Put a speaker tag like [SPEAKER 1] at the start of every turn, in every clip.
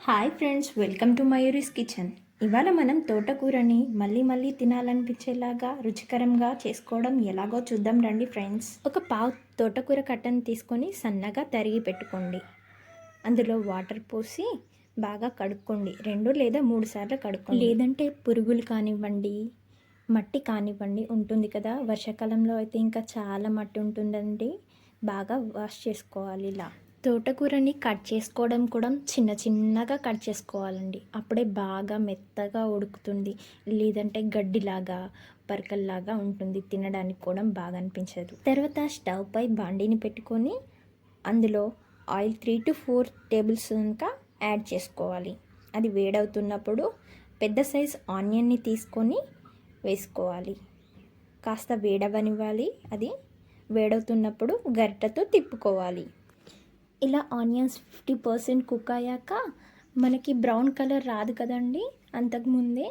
[SPEAKER 1] Hi friends, welcome to Mayuri's kitchen. ఇవాళ మనం తోటకూరని మళ్ళీ తినాలనిపించేలాగా రుచికరంగా చేసుకోవడం ఎలాగో చూద్దాం రండి ఫ్రెండ్స్. ఒక పావు తోటకూర కట్టను తీసుకొని సన్నగా తరిగి పెట్టుకోండి. అందులో వాటర్ పోసి బాగా కడుక్కోండి. 2 లేదా 3 సార్లు కడుక్కోండి. లేదంటే పురుగులు కానివ్వండి, మట్టి కానివ్వండి ఉంటుంది కదా. వర్షాకాలంలో అయితే ఇంకా చాలా మట్టి ఉంటుందండి. బాగా వాష్ చేసుకోవాలి. ఇలా తోటకూరని కట్ చేసుకోవడం కూడా చిన్నగా కట్ చేసుకోవాలండి. అప్పుడే బాగా మెత్తగా ఉడుకుతుంది. లేదంటే గడ్డిలాగా పరకల్లాగా ఉంటుంది. తినడానికి కూడా బాగా అనిపించదు. తర్వాత స్టవ్ పై బాండీని పెట్టుకొని అందులో ఆయిల్ 3 to 4 టేబుల్ స్పూన్గా యాడ్ చేసుకోవాలి. అది వేడవుతున్నప్పుడు పెద్ద సైజ్ ఆనియన్ని తీసుకొని వేసుకోవాలి. కాస్త వేడవనివ్వాలి. అది వేడవుతున్నప్పుడు గరిటెతో తిప్పుకోవాలి. ఇలా ఆనియన్స్ 50% కుక్ అయ్యాక మనకి బ్రౌన్ కలర్ రాదు కదండి అంతకుముందే.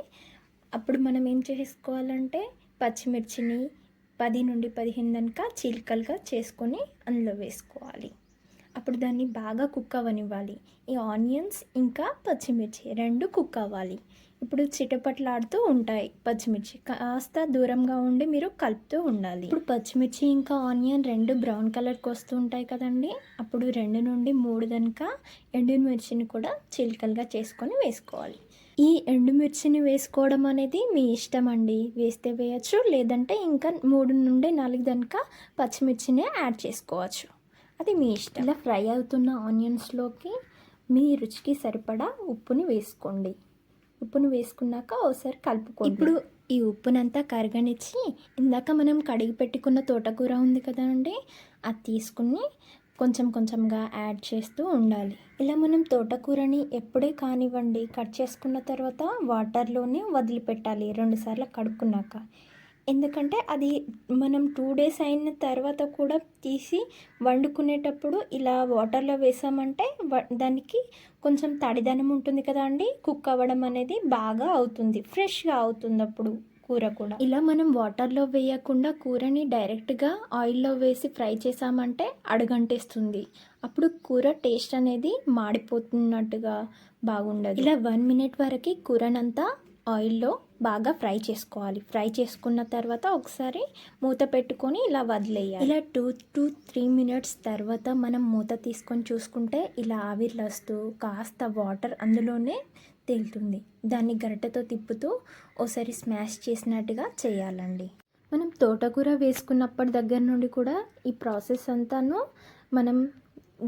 [SPEAKER 1] అప్పుడు మనం ఏం చేసుకోవాలంటే పచ్చిమిర్చిని 10 నుండి 15 దాకా చీలికలుగా చేసుకొని అందులో వేసుకోవాలి. అప్పుడు దాన్ని బాగా కుక్ అవ్వనివ్వాలి. ఈ ఆనియన్స్ ఇంకా పచ్చిమిర్చి 2 కుక్ అవ్వాలి. ఇప్పుడు చిటపట్లాడుతూ ఉంటాయి పచ్చిమిర్చి. కాస్త దూరంగా ఉండి మీరు కలుపుతూ ఉండాలి. ఇప్పుడు పచ్చిమిర్చి ఇంకా ఆనియన్ 2 బ్రౌన్ కలర్కి వస్తూ ఉంటాయి కదండి. అప్పుడు 2 నుండి 3 దాకా ఎండుమిర్చిని కూడా చిలుకలుగా చేసుకొని వేసుకోవాలి. ఈ ఎండుమిర్చిని వేసుకోవడం అనేది మీ ఇష్టం అండి. వేస్తే వేయచ్చు, లేదంటే ఇంకా 3 నుండి 4 దాకా పచ్చిమిర్చినే యాడ్ చేసుకోవచ్చు. అది మీ ఇష్టం. ఇలా ఫ్రై అవుతున్న ఆనియన్స్లోకి మీ రుచికి సరిపడా ఉప్పుని వేసుకోండి. ఉప్పును వేసుకున్నాక ఒకసారి కలుపుకోండి. ఇప్పుడు ఈ ఉప్పునంతా కరగనిచ్చి ఇందాక మనం కడిగి పెట్టుకున్న తోటకూర ఉంది కదండి, అది తీసుకుని కొంచెంగా యాడ్ చేస్తూ ఉండాలి. ఇలా మనం తోటకూరని ఎప్పుడే కానివ్వండి కట్ చేసుకున్న తర్వాత వాటర్లోనే వదిలిపెట్టాలి 2 సార్లు కడుక్కున్నాక. ఎందుకంటే అది మనం 2 days అయిన తర్వాత కూడా తీసి వండుకునేటప్పుడు ఇలా వాటర్లో వేసామంటే దానికి కొంచెం తడిదనం ఉంటుంది కదా అండి. కుక్ అవ్వడం అనేది బాగా అవుతుంది, ఫ్రెష్గా అవుతుంది అప్పుడు కూర కూడా. ఇలా మనం వాటర్లో వేయకుండా కూరని డైరెక్ట్గా ఆయిల్లో వేసి ఫ్రై చేసామంటే అడుగంటేస్తుంది. అప్పుడు కూర టేస్ట్ అనేది మాడిపోతున్నట్టుగా బాగుండదు. ఇలా 1 minute వరకు కూరనంతా ఆయిల్లో బాగా ఫ్రై చేసుకోవాలి. ఫ్రై చేసుకున్న తర్వాత ఒకసారి మూత పెట్టుకొని ఇలా వదిలేయాలి. ఇలా 2 to 3 minutes తర్వాత మనం మూత తీసుకొని చూసుకుంటే ఇలా ఆవిర్లు వస్తూ కాస్త వాటర్ అందులోనే తేలుతుంది. దాన్ని గరిటెతో తిప్పుతూ ఒకసారి స్మాష్ చేసినట్టుగా చేయాలండి. మనం తోటకూర వేసుకున్నప్పటి దగ్గర నుండి కూడా ఈ ప్రాసెస్ అంతాను మనం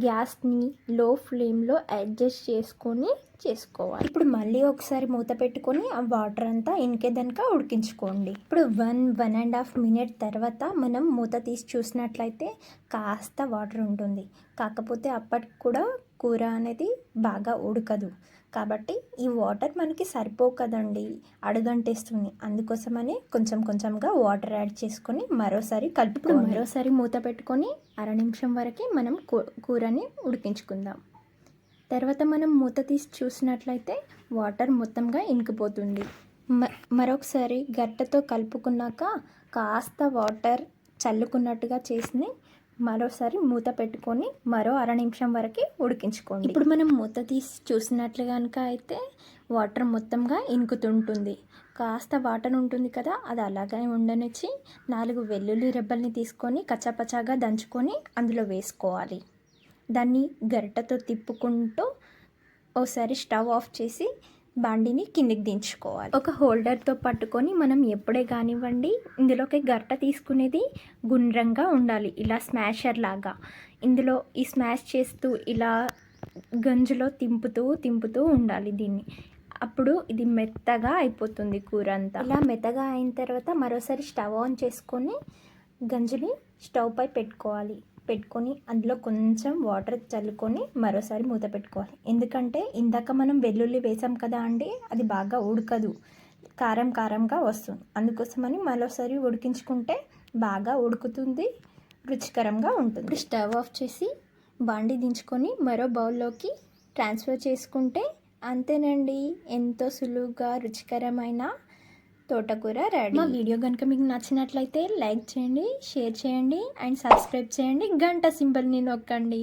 [SPEAKER 1] గ్యాస్ని లో ఫ్లేమ్లో అడ్జస్ట్ చేసుకొని చేసుకోవాలి. ఇప్పుడు మళ్ళీ ఒకసారి మూత పెట్టుకొని ఆ వాటర్ అంతా ఇంకేదనక ఉడికించుకోండి. ఇప్పుడు 1.5 minute తర్వాత మనం మూత తీసి చూసినట్లయితే కాస్త వాటర్ ఉంటుంది. కాకపోతే అప్పటికి కూడా కూర అనేది బాగా ఉడకదు. కాబట్టి ఈ వాటర్ మనకి సరిపోవు కదండి, అడుగంటేస్తుంది. అందుకోసమని కొంచెంగా వాటర్ యాడ్ చేసుకొని మరోసారి కలుపుకోండి. మరోసారి మూత పెట్టుకొని 1/2 నిమిషం వరకు మనం కూరని ఉడికించుకుందాం. తర్వాత మనం మూత తీసి చూసినట్లయితే వాటర్ మొత్తంగా ఇంకిపోతుంది. మరొకసారి గరిటెతో కలుపుకున్నాక కాస్త వాటర్ చల్లుకున్నట్టుగా చేసి మరోసారి మూత పెట్టుకొని మరో 1/2 నిమిషం వరకు ఉడికించుకోండి. ఇప్పుడు మనం మూత తీసి చూసినట్లు కనుక అయితే వాటర్ మొత్తంగా ఇంకుతుంటుంది. కాస్త వాటర్ ఉంటుంది కదా, అది అలాగే ఉండనిచ్చి 4 వెల్లుల్లి రెబ్బల్ని తీసుకొని కచ్చాపచ్చాగా దంచుకొని అందులో వేసుకోవాలి. దాన్ని గరిటెతో తిప్పుకుంటూ ఒకసారి స్టవ్ ఆఫ్ చేసి బాండీని కిందికి దించుకోవాలి. ఒక హోల్డర్తో పట్టుకొని మనం ఎప్పుడే కానివ్వండి ఇందులోకి గరిటె తీసుకునేది గుండ్రంగా ఉండాలి, ఇలా స్మాషర్ లాగా. ఇందులో ఈ స్మాష్ చేస్తూ ఇలా గంజులో తింపుతూ ఉండాలి దీన్ని. అప్పుడు ఇది మెత్తగా అయిపోతుంది కూర అంతా. ఇలా మెత్తగా అయిన తర్వాత మరోసారి స్టవ్ ఆన్ చేసుకొని గంజుని స్టవ్ పై పెట్టుకొని అందులో కొంచెం వాటర్ చల్లుకొని మరోసారి మూత పెట్టుకోవాలి. ఎందుకంటే ఇందాక మనం వెల్లుల్లి వేసాం కదా అండి, అది బాగా ఉడకదు, కారంగా వస్తుంది. అందుకోసమని మరోసారి ఉడికించుకుంటే బాగా ఉడుకుతుంది, రుచికరంగా ఉంటుంది. స్టవ్ ఆఫ్ చేసి బాండీ దించుకొని మరో బౌల్లోకి ట్రాన్స్ఫర్ చేసుకుంటే అంతేనండి, ఎంతో సులువుగా రుచికరమైన తోటకూర రెడీ. మా వీడియో కనుక మీకు నచ్చినట్లయితే లైక్ చేయండి, షేర్ చేయండి అండ్ సబ్స్క్రైబ్ చేయండి. గంట సింబల్ని నొక్కండి.